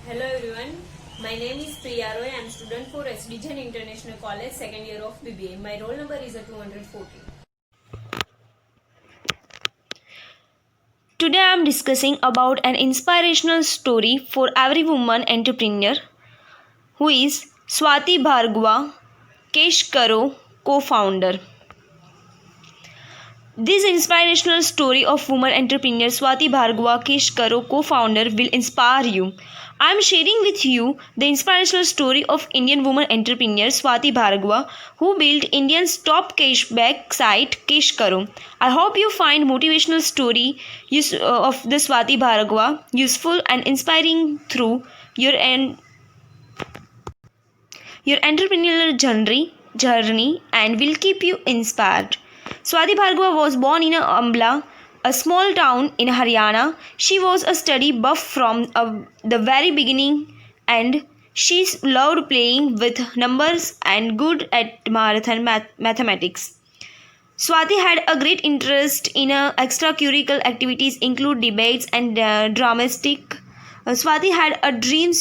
Hello everyone, my name is Priya Roy. I am student for SD Jain International College, second year of BBA. My roll number is 214. Today I am discussing about an inspirational story for every woman entrepreneur who is Swati Bhargava, Kesh Karo co-founder. This inspirational story of woman entrepreneur Swati Bhargava, Kesh Karo co-founder will inspire you. I am sharing with you the inspirational story of Indian woman entrepreneur Swati Bhargava, who built India's top cashback site Kesh Karo. I hope you find motivational story of the Swati Bhargava useful and inspiring through your entrepreneurial journey and will keep you inspired. Swati Bhargava was born in Ambla, a small town in Haryana. She was a study buff from the very beginning and she loved playing with numbers and good at marathon mathematics. Swati had a great interest in extracurricular activities include debates and dramatic. Swati had a dream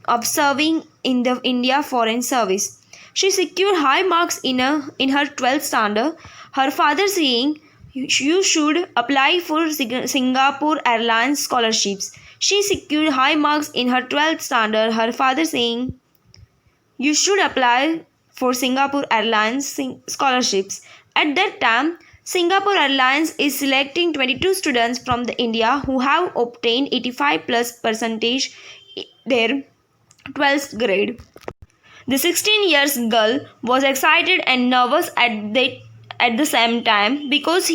of serving in the India Foreign Service. She secured high marks in her 12th standard. Her father saying, "You should apply for Singapore Airlines scholarships." She secured high marks in her 12th standard. Her father saying, "You should apply for Singapore Airlines scholarships." At that time, Singapore Airlines is selecting 22 students from the India who have obtained 85 plus percentage their 12th grade. The 16 years girl was excited and nervous at the same time because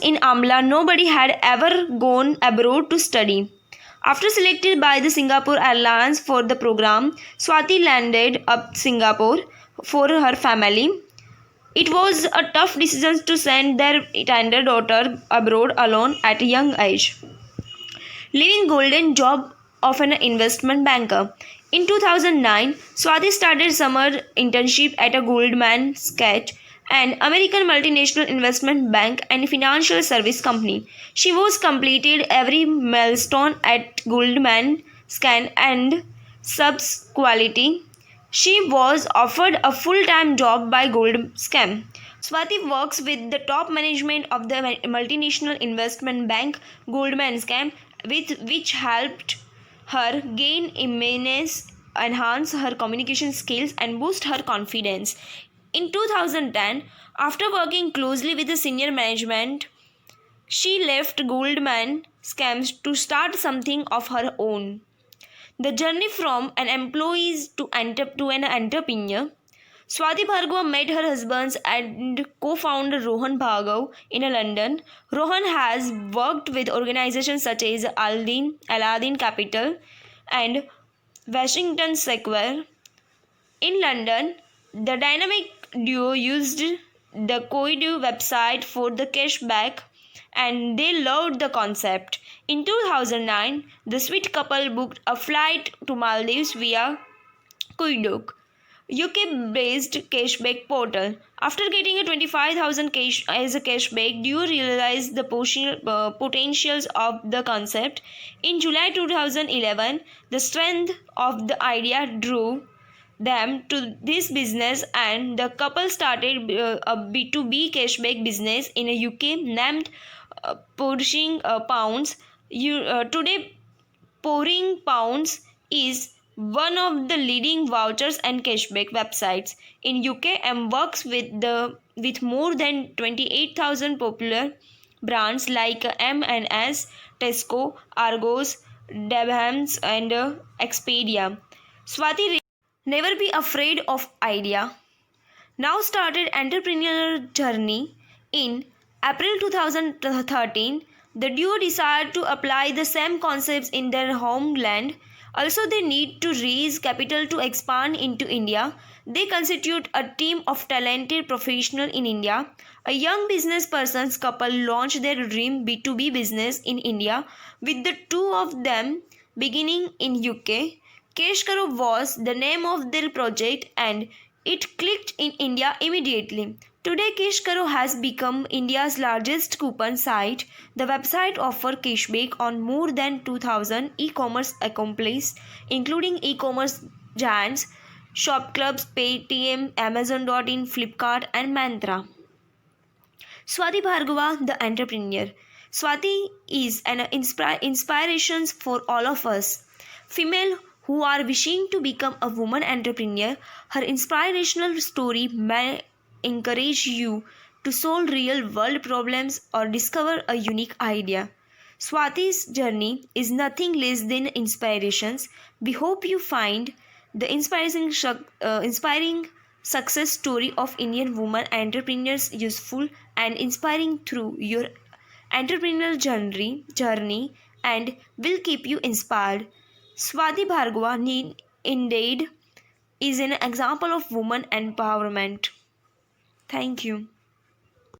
in Amla nobody had ever gone abroad to study. After selected by the Singapore Airlines for the program, Swati landed up Singapore for her family. It was a tough decision to send their tender daughter abroad alone at a young age. Leaving golden job of an investment banker. In 2009, Swati started summer internship at a Goldman Sachs, an American multinational investment bank and financial service company. She was completed every milestone at Goldman Sachs and subsequently she was offered a full-time job by Goldman Sachs. Swati works with the top management of the multinational investment bank Goldman Sachs, which helped her gain immense, enhance her communication skills, and boost her confidence. In 2010, after working closely with the senior management, she left Goldman Sachs to start something of her own. The journey from an employee to an entrepreneur. Swati Bhargava met her husband and co-founder Rohan Bhargava in London. Rohan has worked with organizations such as Aladdin Capital and Washington Square. In London, the dynamic duo used the Koidu website for the cashback and they loved the concept. In 2009, the sweet couple booked a flight to Maldives via Koidu, UK-based cashback portal. After getting a 25,000 cash as a cashback, duo realized the potentials of the concept. In July 2011, the strength of the idea drew them to this business and the couple started a B2B cashback business in a UK named Pouring Pounds. Today, Pouring Pounds is one of the leading vouchers and cashback websites in UK and works with more than 28,000 popular brands like M&S, Tesco, Argos, Debenhams and Expedia. Swati never be afraid of idea. Now started entrepreneurial journey. In April 2013, the duo decided to apply the same concepts in their homeland. Also, they need to raise capital to expand into India. They constitute a team of talented professionals in India. A young business person's couple launched their dream B2B business in India with the two of them beginning in UK. Kesh Karo was the name of their project and it clicked in India immediately. Today, Kesh Karo has become India's largest coupon site. The website offers cashback on more than 2,000 e-commerce accomplices, including e-commerce giants, Shop Clubs, Paytm, Amazon.in, Flipkart, and Mantra. Swati Bhargava, the entrepreneur. Swati is an inspiration for all of us. Female who are wishing to become a woman entrepreneur, her inspirational story may encourage you to solve real world problems or discover a unique idea. Swati's journey is nothing less than inspirations. We hope you find the inspiring success story of Indian women entrepreneurs useful and inspiring through your entrepreneurial journey and will keep you inspired. Swati Bhargava indeed is an example of woman empowerment. Thank you.